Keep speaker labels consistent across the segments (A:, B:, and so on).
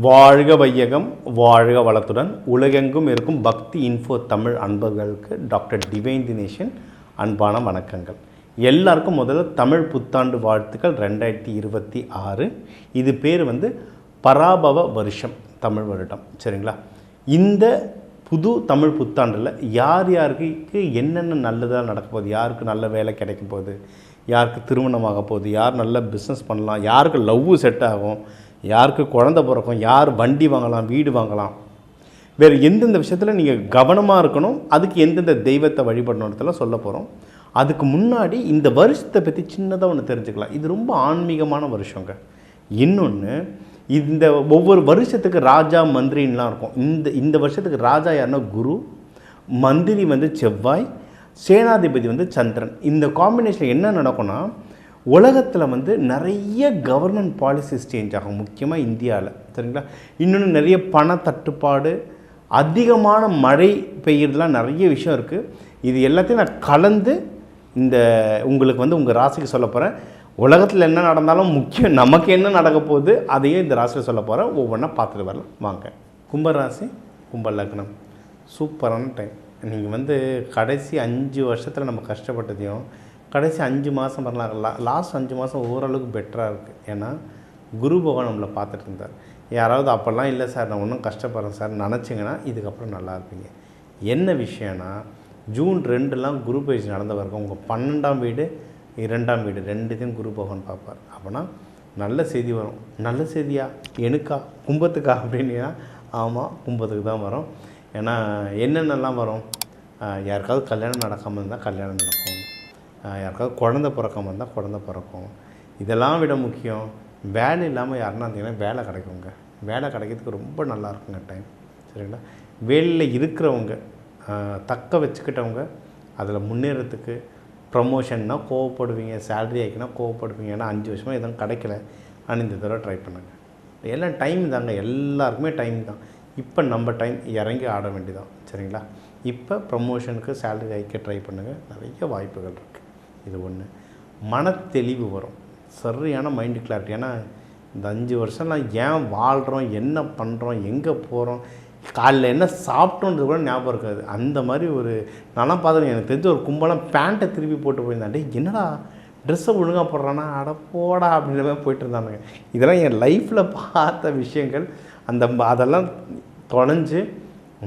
A: வாழ்க வையகம், வாழ்க வளத்துடன் உலகெங்கும் இருக்கும் பக்தி இன்ஃபோ தமிழ் அன்பர்களுக்கு டாக்டர் டிவைன் தினேஷன் அன்பான வணக்கங்கள். எல்லாருக்கும் முதல்ல தமிழ் புத்தாண்டு வாழ்த்துக்கள் 2026. இது பேர் பராபவ வருஷம், தமிழ் வருடம். சரிங்களா? இந்த புது தமிழ் புத்தாண்டில் யார் யாருக்கு என்னென்ன நல்லதாக நடக்க போகுது, யாருக்கு நல்ல வேலை கிடைக்க போகுது, யாருக்கு திருமணமாக போகுது, யார் நல்ல பிஸ்னஸ் பண்ணலாம், யாருக்கு லவ் செட் ஆகும், யாருக்கு குழந்தை பிறக்கும், யார் வண்டி வாங்கலாம், வீடு வாங்கலாம், வேறு எந்தெந்த விஷயத்தில் நீங்கள் கவனமாக இருக்கணும், அதுக்கு எந்தெந்த தெய்வத்தை வழிபடணுன்றதெல்லாம் சொல்ல போகிறோம். அதுக்கு முன்னாடி இந்த வருஷத்தை பற்றி சின்னதாக ஒன்று தெரிஞ்சுக்கலாம். இது ரொம்ப ஆன்மீகமான வருஷங்க. இன்னொன்று, இந்த ஒவ்வொரு வருஷத்துக்கு ராஜா மந்திரின்லாம் இருக்கும். இந்த வருஷத்துக்கு ராஜா யாருன்னா குரு, மந்திரி செவ்வாய், சேனாதிபதி சந்திரன். இந்த காம்பினேஷன் என்ன நடக்கும்னா, உலகத்தில் நிறைய கவர்னன்ட் பாலிசிஸ் சேஞ்ச் ஆகும், முக்கியமாக இந்தியாவில். சரிங்களா? இன்னொன்று, நிறைய பண தட்டுப்பாடு, அதிகமான மழை பெய்யறதுலாம் நிறைய விஷயம் இருக்குது. இது எல்லாத்தையும் நான் கலந்து உங்களுக்கு உங்கள் ராசிக்கு சொல்ல போகிறேன். உலகத்தில் என்ன நடந்தாலும் முக்கியம் நமக்கு என்ன நடக்க போகுது அதையும் இந்த ராசியில் சொல்ல போகிறேன். ஒவ்வொன்றா பார்த்துட்டு வரலாம் வாங்க. கும்பராசி, கும்ப லக்னம், சூப்பரான டைம். நீங்கள் கடைசி 5 வருஷத்தில் நம்ம கஷ்டப்பட்டதையும் கடைசி 5 மாதம் வரலாம், லாஸ்ட் 5 மாதம் ஓரளவுக்கு பெட்டராக இருக்குது. ஏன்னா குரு பகவான் நம்மளை பார்த்துட்டு இருந்தார். யாராவது அப்போல்லாம் இல்லை சார் நான் ஒன்றும் கஷ்டப்படுறேன் சார் நினச்சிங்கன்னா இதுக்கப்புறம் நல்லா இருப்பீங்க. என்ன விஷயம்னா, ஜூன் 2 குரு பயிற்சி நடந்த வரைக்கும் உங்கள் 12ஆம் வீடு 2ஆம் வீடு ரெண்டுத்தையும் குரு பகவான் பார்ப்பார். அப்போனா நல்ல செய்தி வரும். நல்ல செய்தியா எனக்கா, கும்பத்துக்கா அப்படின்னா ஆமாம், கும்பத்துக்கு தான் வரும். ஏன்னா என்னென்னலாம் வரும், யாருக்காவது கல்யாணம் நடக்காமல் இருந்தால் கல்யாணம் நடக்கும், யாருக்காவது குழந்தை பிறக்காமல் இருந்தால் குழந்தை பிறக்கும். இதெல்லாம் விட முக்கியம், வேலை இல்லாமல் யாருன்னா இருந்தீங்கன்னா வேலை கிடைக்குங்க. வேலை கிடைக்கிறதுக்கு ரொம்ப நல்லா இருக்குங்க டைம். சரிங்களா? வேலையில் இருக்கிறவங்க தக்க வச்சுக்கிட்டவங்க அதில் முன்னேறத்துக்கு, ப்ரமோஷன்னா கோவப்படுவீங்க, சேலரி ஆகிக்கினா கோவப்படுவீங்க. ஏன்னா 5 வருஷமாக எதுவும் கிடைக்கல, ஆனால் இந்த தடவை ட்ரை பண்ணுங்கள். எல்லாம் டைம் தாங்க, எல்லாருக்குமே டைம் தான். இப்போ நம்ம டைம் இறங்கி ஆட வேண்டியதான். சரிங்களா? இப்போ ப்ரமோஷனுக்கு சேலரி ஆகிக்க ட்ரை பண்ணுங்கள், நிறைய வாய்ப்புகள் இருக்குது. இது ஒன்று. மனத்தெளிவு வரும், சரியான மைண்டு கிளாரிட்டி. ஏன்னா இந்த 5 வருஷம்லாம் ஏன் வாழ்கிறோம், என்ன பண்ணுறோம், எங்கே போகிறோம், காலையில் என்ன சாப்பிட்டோன்றது கூட ஞாபகம் இருக்காது. அந்த மாதிரி ஒரு நான்லாம் பார்த்தேன். எனக்கு தெரிஞ்ச ஒரு கும்பலாம் பேண்ட்டை திருப்பி போட்டு போயிருந்தாண்டே, என்னடா ட்ரெஸ்ஸை ஒழுங்காக போடுறானா, அடப்போடா அப்படின்ற மாதிரி போயிட்டு இருந்தானுங்க. இதெல்லாம் என் லைஃப்பில் பார்த்த விஷயங்கள். அதெல்லாம் தொலைஞ்சு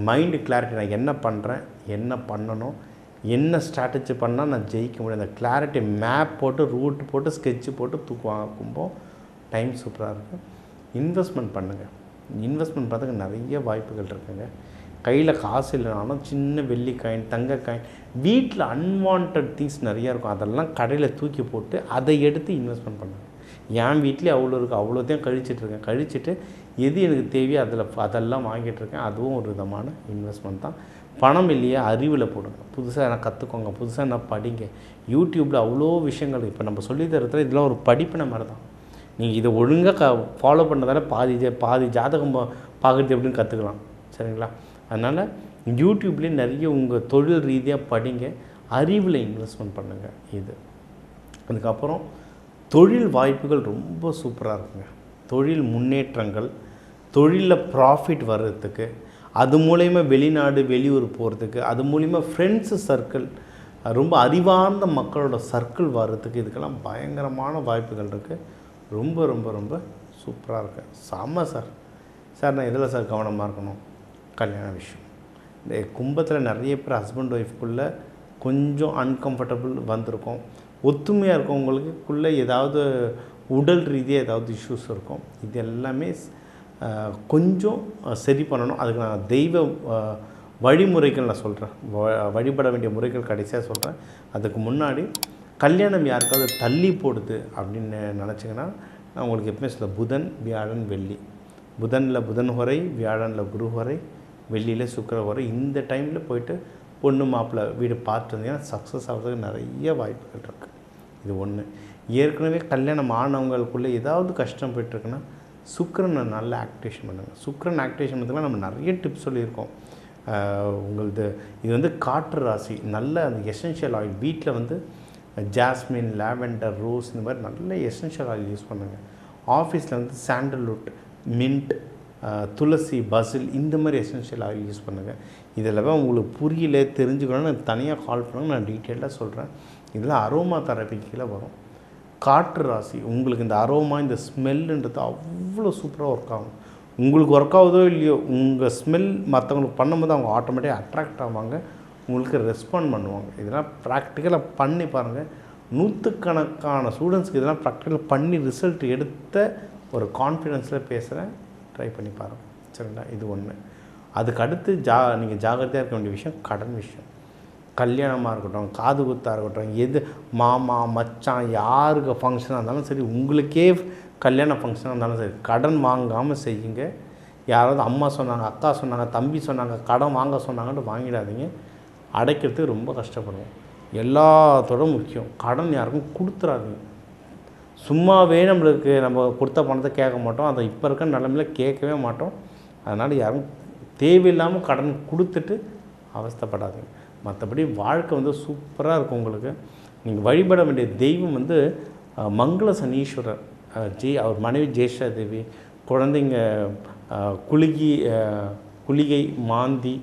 A: மைண்டு கிளாரிட்டி, நான் என்ன பண்ணுறேன், என்ன பண்ணணும், என்ன ஸ்ட்ராட்டஜி பண்ணால் நான் ஜெயிக்க முடியும், அந்த கிளாரிட்டி மேப் போட்டு ரூட் போட்டு ஸ்கெட்சு போட்டு தூக்குவாங்க கும்போம். டைம் சூப்பராக இருக்குது. இன்வெஸ்ட்மெண்ட் பண்ணுங்கள். இன்வெஸ்ட்மெண்ட் பார்த்துக்க நிறைய வாய்ப்புகள் இருக்குங்க. கையில் காசு இல்லைனாலும் சின்ன வெள்ளி காயின், தங்க காயின், வீட்டில் அன்வான்ட் திங்ஸ் நிறையா இருக்கும், அதெல்லாம் கடையில் தூக்கி போட்டு அதை எடுத்து இன்வெஸ்ட்மெண்ட் பண்ணுங்கள். என் வீட்லேயே அவ்வளோ இருக்குது, அவ்வளோத்தையும் கழிச்சிட்ருக்கேன். கழிச்சிட்டு எது எனக்கு தேவையோ அதெல்லாம் வாங்கிட்டுருக்கேன். அதுவும் ஒரு விதமான இன்வெஸ்ட்மெண்ட் தான். பணம் இல்லையா, அறிவில் போடுங்க. புதுசாக என்ன கற்றுக்கோங்க, புதுசாக என்ன படிங்க. யூடியூப்பில் அவ்வளோ விஷயங்கள் இப்போ நம்ம சொல்லி தரத்துல இதெல்லாம் ஒரு படிப்பின மாதிரி தான். நீங்கள் இதை ஒழுங்காக ஃபாலோ பண்ணதால பாதி ஜாதகம் பார்க்குறது எப்படின்னு கற்றுக்கலாம். சரிங்களா? அதனால் யூடியூப்லேயே நிறைய உங்கள் தொழில் ரீதியாக படிங்க, அறிவில் இன்வெஸ்ட்மெண்ட் பண்ணுங்கள். இது அதுக்கப்புறம் தொழில் வாய்ப்புகள் ரொம்ப சூப்பராக இருக்குங்க. தொழில் முன்னேற்றங்கள், தொழிலில் ப்ராஃபிட் வர்றதுக்கு, அது மூலயமா வெளிநாடு வெளியூர் போகிறதுக்கு, அது மூலிமா ஃப்ரெண்ட்ஸு சர்க்கிள், ரொம்ப அறிவார்ந்த மக்களோட சர்க்கிள் வர்றதுக்கு, இதுக்கெல்லாம் பயங்கரமான வாய்ப்புகள் இருக்குது. ரொம்ப ரொம்ப ரொம்ப சூப்பராக இருக்குது. செம்ம சார். நான் இதில் சார் கவனமாக இருக்கணும், கல்யாண விஷயம். இந்த கும்பத்தில் நிறைய பேர் ஹஸ்பண்ட் ஒய்ஃப்குள்ளே கொஞ்சம் அன்கம்ஃபர்டபுள் வந்திருக்கும். ஒத்துமையாக இருக்கவங்களுக்குள்ளே ஏதாவது உடல் ரீதியாக ஏதாவது இஷ்யூஸ் இருக்கும். இது எல்லாமே கொஞ்சம் சரி பண்ணணும். அதுக்கு நான் தெய்வ வழிமுறைகள் நான் சொல்கிறேன், வழிபட வேண்டிய முறைகள் கடைசியாக சொல்கிறேன். அதுக்கு முன்னாடி கல்யாணம் யாருக்காவது தள்ளி போடுது அப்படின்னு நினச்சிங்கன்னா, நான் உங்களுக்கு எப்பவுமே சொல்ல, புதன், வியாழன், வெள்ளி. புதனில் புதன் ஹொரை, வியாழனில் குரு ஹொரை, வெள்ளியில் சுக்கிர ஹொரை. இந்த டைமில் போயிட்டு பொண்ணு மாப்பிள்ளை வீடு பார்த்துட்டு இருந்தீங்கன்னா சக்ஸஸ் ஆகிறதுக்கு நிறைய வாய்ப்புகள் இருக்குது. இது ஒன்று. ஏற்கனவே கல்யாணம் ஆனவங்களுக்குள்ளே ஏதாவது கஷ்டம் போய்ட்டுருக்குன்னா சுக்கிரனை நல்லா ஆக்டிவேஷன் பண்ணுங்கள். சுக்கிரன் ஆக்டிவேஷன் பண்ணுறதுலாம் நம்ம நிறைய டிப்ஸ் சொல்லியிருக்கோம். உங்களது இது காற்று ராசி, நல்ல அந்த எசென்ஷியல் ஆயில் வீட்டில் ஜாஸ்மின், லாவெண்டர், ரோஸ் இந்த மாதிரி நல்ல எசென்ஷியல் ஆயில் யூஸ் பண்ணுங்கள். ஆஃபீஸில் சாண்டல்வுட், மின்ட், துளசி, பசில் இந்த மாதிரி எசென்ஷியல் ஆயில் யூஸ் பண்ணுங்கள். இதில் உங்களுக்கு புரியல தெரிஞ்சுக்கணும்னு தனியாக கால் பண்ணுங்க, நான் டீட்டெயிலாக சொல்கிறேன். இதில் அரோமா தெரப்பி கீழே வரும். காற்று ராசி உங்களுக்கு இந்த அரோமா, இந்த ஸ்மெல்லுன்றது அவ்வளோ சூப்பராக ஒர்க் ஆகும். உங்களுக்கு ஒர்க் ஆகுதோ இல்லையோ, உங்கள் ஸ்மெல் மற்றவங்களுக்கு பண்ணும்போது அவங்க ஆட்டோமேட்டிக்காக அட்ராக்ட் ஆவாங்க, உங்களுக்கு ரெஸ்பாண்ட் பண்ணுவாங்க. இதெல்லாம் ப்ராக்டிக்கலாக பண்ணி பாருங்கள். நூற்றுக்கணக்கான ஸ்டூடெண்ட்ஸ்க்கு இதெல்லாம் ப்ராக்டிக்கலாக பண்ணி ரிசல்ட் எடுத்த ஒரு கான்ஃபிடென்ஸில் பேசுகிறேன். ட்ரை பண்ணி பாருங்கள். சரிங்களா? இது ஒன்று. அதுக்கு அடுத்து நீங்கள் ஜாகிரதையாக இருக்க வேண்டிய விஷயம் கடன் விஷயம். கல்யாணமாக இருக்கட்டும், காது குத்தாக இருக்கட்டும், எது மாமா மச்சான் யாருக்கு ஃபங்க்ஷனாக இருந்தாலும் சரி, உங்களுக்கே கல்யாண ஃபங்க்ஷனாக இருந்தாலும் சரி, கடன் வாங்காமல் செய்யுங்க. யாராவது அம்மா சொன்னாங்க, அக்கா சொன்னாங்க, தம்பி சொன்னாங்க, கடன் வாங்க சொன்னாங்கன்னு வாங்கிடாதீங்க. அடைக்கிறதுக்கு ரொம்ப கஷ்டப்படுவோம். எல்லாத்தோட முக்கியம், கடன் யாருக்கும் கொடுத்துடாதீங்க. சும்மாவே நம்மளுக்கு நம்ம கொடுத்த பணத்தை கேட்க மாட்டோம், அதை இப்போ இருக்க நிலைமையில் கேட்கவே மாட்டோம். அதனால் யாரும் தேவையில்லாமல் கடன் கொடுத்துட்டு அவஸ்தைப்படாதீங்க. மற்றபடி வாழ்க்கை சூப்பராக இருக்கும் உங்களுக்கு. நீங்கள் வழிபட வேண்டிய தெய்வம் மங்கள சனீஸ்வரர். அவர் மனைவி ஜெயஸ்ரா தேவி, குழந்தைங்க குளிகை, மாந்தி,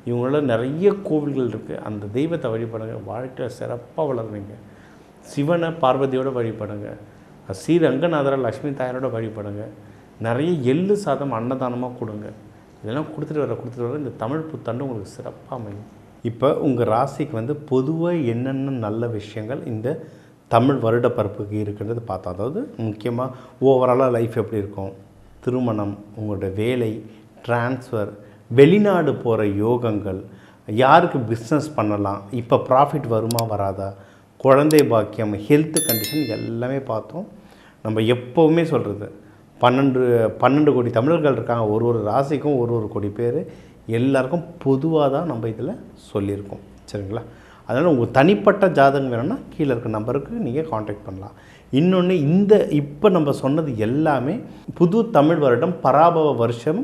A: இவங்களோட நிறைய கோவில்கள் இருக்குது. அந்த தெய்வத்தை வழிபடுங்க, வாழ்க்கையில் சிறப்பாக வளருவீங்க. சிவனை பார்வதியோடு வழிபடுங்க. ஸ்ரீரங்கநாதரை லக்ஷ்மி தாயாரோட வழிபடுங்க. நிறைய எள்ளு சாதம் அன்னதானமாக கொடுங்க. இதெல்லாம் கொடுத்துட்டு வர இந்த தமிழ் புத்தாண்டு உங்களுக்கு சிறப்பாக அமையும். இப்போ உங்கள் ராசிக்கு பொதுவாக என்னென்ன நல்ல விஷயங்கள் இந்த தமிழ் வருட பரப்புக்கு இருக்குன்றது பார்த்தோம். அதாவது முக்கியமாக ஓவராலாக லைஃப் எப்படி இருக்கும், திருமணம், உங்களோட வேலை, ட்ரான்ஸ்ஃபர், வெளிநாடு போகிற யோகங்கள், யாருக்கு பிஸ்னஸ் பண்ணலாம், இப்போ ப்ராஃபிட் வருமா வராதா, குழந்தை பாக்கியம், ஹெல்த் கண்டிஷன் எல்லாமே பார்த்தோம். நம்ம எப்போவுமே சொல்கிறது 12 கோடி தமிழர்கள் இருக்காங்க. ஒரு ராசிக்கும் ஒரு கோடி பேர், எல்லாருக்கும் பொதுவாக தான் நம்ம இதில் சொல்லியிருக்கோம். சரிங்களா? அதனால் உங்கள் தனிப்பட்ட ஜாதகம் வேணும்னா கீழே இருக்க நம்பருக்கு நீங்கள் காண்டாக்ட் பண்ணலாம். இன்னொன்று, இப்போ நம்ம சொன்னது எல்லாமே புது தமிழ் வருடம் பராபவ வருஷம்.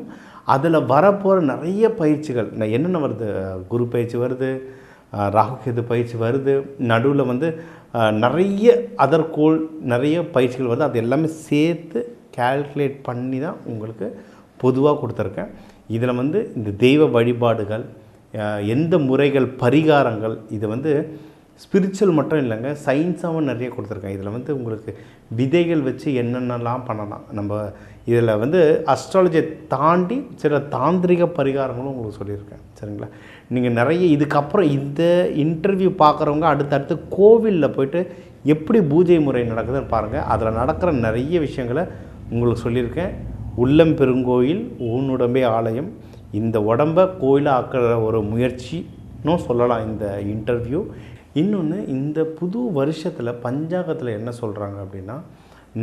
A: அதில் வரப்போகிற நிறைய பயிற்சிகள் என்னென்ன வருது, குரு பயிற்சி வருது, ராகுகேது பயிற்சி வருது, நடுவில் நிறைய அதர்கோள் நிறைய பயிற்சிகள் வருது. அது எல்லாமே சேர்த்து கால்குலேட் பண்ணி தான் உங்களுக்கு பொதுவாக கொடுத்துருக்கேன். இதில் இந்த தெய்வ வழிபாடுகள், எந்த முறைகள், பரிகாரங்கள், இது ஸ்பிரிச்சுவல் மட்டும் இல்லைங்க, சயின்ஸாகவும் நிறைய கொடுத்துருக்கேன். இதில் உங்களுக்கு விதைகள் வச்சு என்னென்னலாம் பண்ணலாம். நம்ம இதில் அஸ்ட்ராலஜியை தாண்டி சில தாந்திரிக பரிகாரங்களும் உங்களுக்கு சொல்லியிருக்கேன். சரிங்களா? நீங்கள் நிறைய இதுக்கப்புறம் இந்த இன்டர்வியூ பார்க்குறவங்க அடுத்தடுத்து கோவிலில் போய்ட்டு எப்படி பூஜை முறை நடக்குதுன்னு பாருங்கள். அதில் நடக்கிற நிறைய விஷயங்களை உங்களுக்கு சொல்லியிருக்கேன். உள்ளம் பெருங்கோயில், ஊனுடம்பே ஆலயம். இந்த உடம்பை கோயிலாக ஆக்கிற ஒரு முயற்சின்னு சொல்லலாம் இந்த இன்டர்வியூ. இன்னொன்று, இந்த புது வருஷத்தில் பஞ்சாங்கத்தில் என்ன சொல்கிறாங்க அப்படின்னா,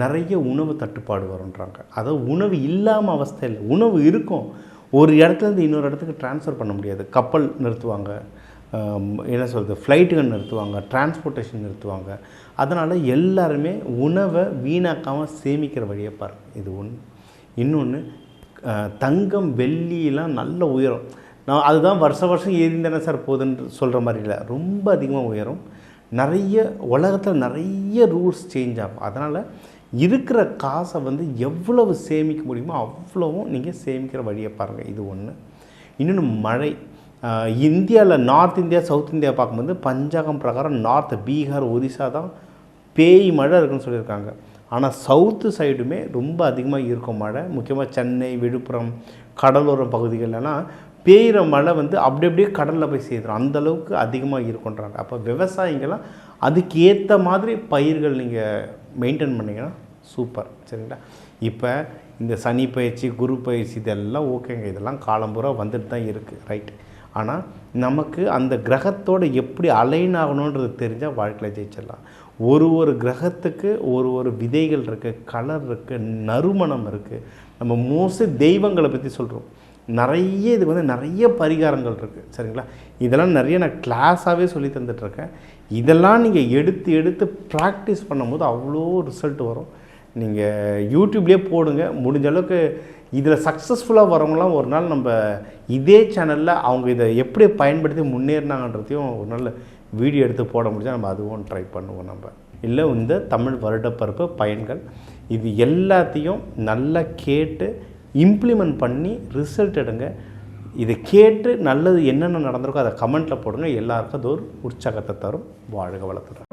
A: நிறைய உணவு தட்டுப்பாடு வரும்ன்றாங்க. அதாவது உணவு இல்லாமல் அவஸ்தை இல்லை, உணவு இருக்கும். ஒரு இடத்துலேருந்து இன்னொரு இடத்துக்கு ட்ரான்ஸ்ஃபர் பண்ண முடியாது. கப்பல் நிறுத்துவாங்க, என்ன சொல்கிறது, ஃப்ளைட்டுகள் நிறுத்துவாங்க, டிரான்ஸ்போர்ட்டேஷன் நிறுத்துவாங்க. அதனால் எல்லாருமே உணவை வீணாக்காமல் சேமிக்கிற வழியை பாருங்கள். இது ஒன்று. இன்னொன்று, தங்கம் வெள்ளியெலாம் நல்ல உயரம். நான் அதுதான் வருஷம் ஏறிந்தானே சார் போகுதுன்னு சொல்கிற மாதிரி இல்லை, ரொம்ப அதிகமாக உயரும். நிறைய உலகத்தில் நிறைய ரூல்ஸ் சேஞ்ச் ஆகும். அதனால் இருக்கிற காசை எவ்வளவு சேமிக்க முடியுமோ அவ்வளவும் நீங்கள் சேமிக்கிற வழியை பாருங்கள். இது ஒன்று. இன்னொன்று, மழை. இந்தியாவில் நார்த் இந்தியா, சவுத் இந்தியா பார்க்கும்போது பஞ்சாங்கம் பிரகாரம் நார்த், பீகார், ஒரிசா தான் பேய் மழை இருக்குன்னு சொல்லியிருக்காங்க. ஆனால் சவுத்து சைடுமே ரொம்ப அதிகமாக இருக்கும் மழை. முக்கியமாக சென்னை, விழுப்புரம், கடலோர பகுதிகளெல்லாம் பெய்கிற மழை அப்படியே கடலில் போய் சேர்த்துரும். அந்தளவுக்கு அதிகமாக இருக்குன்றாங்க. அப்போ விவசாயிங்கள்லாம் அதுக்கு ஏற்ற மாதிரி பயிர்கள் நீங்கள் மெயின்டைன் பண்ணிங்கன்னா சூப்பர். சரிங்களா? இப்போ இந்த சனி பயிற்சி, குரு பயிற்சி இதெல்லாம் ஓகேங்க, இதெல்லாம் காலம்பூரா வந்துட்டு தான் இருக்குது, ரைட். ஆனால் நமக்கு அந்த கிரகத்தோடு எப்படி அலைன் ஆகணுன்றது தெரிஞ்சால் வாழ்க்கையில் ஜெயிச்சிடலாம். ஒரு கிரகத்துக்கு ஒரு விதைகள் இருக்குது, கலர் இருக்குது, நறுமணம் இருக்குது. நம்ம மோஸ்ட்லி தெய்வங்களை பற்றி சொல்கிறோம், நிறைய இது நிறைய பரிகாரங்கள் இருக்குது. சரிங்களா? இதெல்லாம் நிறைய நான் கிளாஸாகவே சொல்லி தந்துட்டுருக்கேன். இதெல்லாம் நீங்கள் எடுத்து ப்ராக்டிஸ் பண்ணும்போது அவ்வளோ ரிசல்ட் வரும். நீங்கள் யூடியூப்லேயே போடுங்க. முடிஞ்ச அளவுக்கு இதில் சக்ஸஸ்ஃபுல்லாக வரவங்களாம் ஒரு நாள் நம்ம இதே சேனலில் அவங்க இதை எப்படி பயன்படுத்தி முன்னேறினாங்கன்றதையும் ஒரு நாள் வீடியோ எடுத்து போட முடிஞ்சால் நம்ம அதுவும் ட்ரை பண்ணுவோம். நம்ம இல்லை இந்த தமிழ் வருடப்பருப்பு பயன்கள் இது எல்லாத்தையும் நல்லா கேட்டு இம்ப்ளிமெண்ட் பண்ணி ரிசல்ட் எடுங்க. இதை கேட்டு நல்லது என்னென்ன நடந்திருக்கோ அதை கமெண்ட்டில் போடுங்க. எல்லாருக்கும் அது ஒரு உற்சாகத்தை தரும். வாழ்க வளத்துடன்.